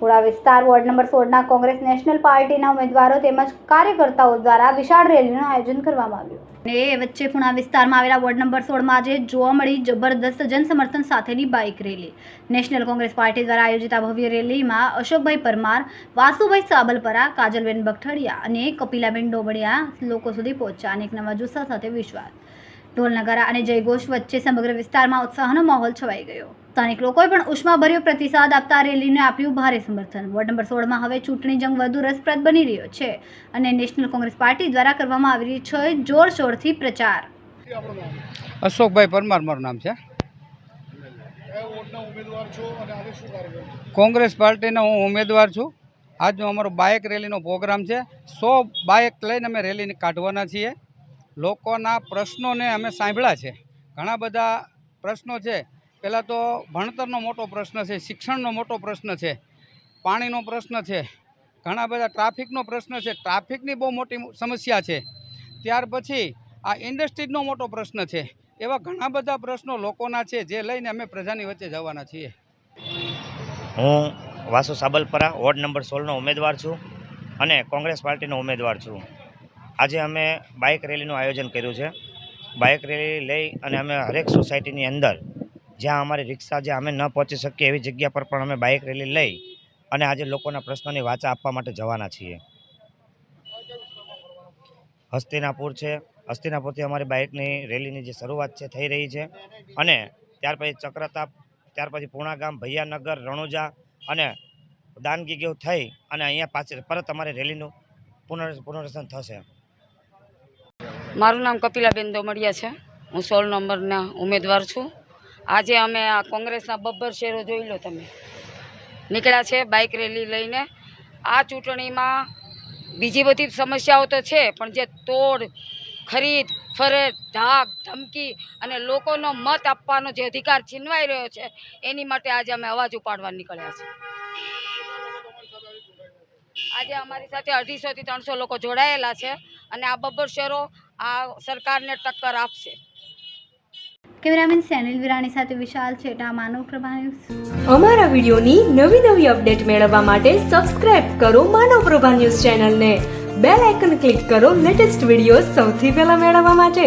પુરા વિસ્તાર ward number 16ના Congress national પાર્ટીના ઉમેદવારો તેમજ કાર્યકર્તાઓ દ્વારા વિશાળ રેલીનું આયોજન કરવામાં આવ્યું. એ વચ્ચે પુણા વિસ્તારમાં આવેલા વોર્ડ નંબર 16માં આજે જોવા મળી જબરદસ્ત જનસમર્થન સાથેની bike rally. National Congress party દ્વારા આયોજિત આ ભવ્ય રેલીમાં અશોકભાઈ પરમાર, વાસુભાઈ સાબલપરા, કાજલબેન બગઠડિયા અને કપિલાબેન ડોબડિયા લોકો સુધી પહોંચ્યા અને એક નવા જુસ્સા સાથે વિશ્વાસ, ઢોલ નગારા અને જયઘોષ વચ્ચે સમગ્ર વિસ્તારમાં ઉત્સાહનો માહોલ છવાઈ ગયો. સ્થાનિક લોકોએ પણ ઉષ્માભર્યો પ્રતિસાદ આપતા રેલીને આપ્યું ભારે સમર્થન. વોર્ડ નંબર 16માં હવે ચૂંટણી જંગ વધુ રસપ્રદ બની રહ્યો છે અને નેશનલ કોંગ્રેસ પાર્ટી દ્વારા કરવામાં આવી રહી છે જોરશોરથી પ્રચાર. અશોકભાઈ પરમાર મારું નામ છે. કોંગ્રેસ પાર્ટીનો હું ઉમેદવાર છું. આજનો અમારો બાઇક રેલીનો પ્રોગ્રામ છે. 100 બાઇક લઈને અમે રેલીને કાઢવાના છીએ. લોકોના પ્રશ્નોને અમે સાંભળ્યા છે. ઘણા બધા પ્રશ્નો છે. પહેલાં તો ભણતરનો મોટો પ્રશ્ન છે, શિક્ષણનો મોટો પ્રશ્ન છે, પાણીનો પ્રશ્ન છે, ઘણા બધા ટ્રાફિકનો પ્રશ્ન છે, ટ્રાફિકની બહુ મોટી સમસ્યા છે. ત્યાર પછી આ ઇન્ડસ્ટ્રીનો મોટો પ્રશ્ન છે. એવા ઘણા બધા પ્રશ્નો લોકોના છે જે લઈને અમે પ્રજાની વચ્ચે જવાના છીએ. હું વાસુ સાબલપરા વોર્ડ નંબર 16નો ઉમેદવાર છું અને કોંગ્રેસ પાર્ટીનો ઉમેદવાર છું. આજે અમે બાઇક રેલીનું આયોજન કર્યું છે. બાઇક રેલી લઈ અને અમે હરેક સોસાયટીની અંદર જ્યાં અમારી રિક્ષા જ્યાં અમે ન પહોંચી શકીએ એવી જગ્યા પર પણ અમે બાઇક રેલી લઈ અને આજે લોકોના પ્રશ્નોની વાચા આપવા માટે જવાના છીએ. હસ્તિનાપુર છે. હસ્તિનાપુરથી અમારી બાઇકની રેલીની જે શરૂઆત છે થઈ રહી છે અને ત્યાર પછી ચક્રતાપ, ત્યાર પછી પૂણા ગામ, ભૈયાનગર, રણુજા અને દાનગીગેવ થઈ અને અહીંયા પાછળ પરત અમારી રેલીનું પુનર્વસન થશે. મારું નામ કપિલાબેન ડોબડિયા છે. હું 16 નંબરના ઉમેદવાર છું. આજે અમે આ કોંગ્રેસના બબ્બર શેરો જોઈ લો તમે નીકળ્યા છે બાઇક રેલી લઈને. આ ચૂંટણીમાં બીજી બધી સમસ્યાઓ તો છે પણ જે તોડ, ખરીદ, ફરેટ, ધાક, ધમકી અને લોકોનો મત આપવાનો જે અધિકાર છીનવાઈ રહ્યો છે એની માટે આજે અમે અવાજ ઉપાડવા નીકળ્યા છે. આજે અમારી સાથે 250 થી 300 લોકો જોડાયેલા છે અને આ બબ્બર શેરો આ સરકારને ટક્કર આપશે. કેમેરામેન સેનિલ વિરાણી સાથે વિશાલ છેટા, માનવ પ્રભા ન્યૂઝ. અમારા વિડીયોની નવી અપડેટ મેળવવા માટે સબસ્ક્રાઇબ કરો માનવ પ્રભા ન્યૂઝ ચેનલને. બેલ આઇકન ક્લિક કરો લેટેસ્ટ વિડીયો સૌથી પહેલા મેળવવા માટે.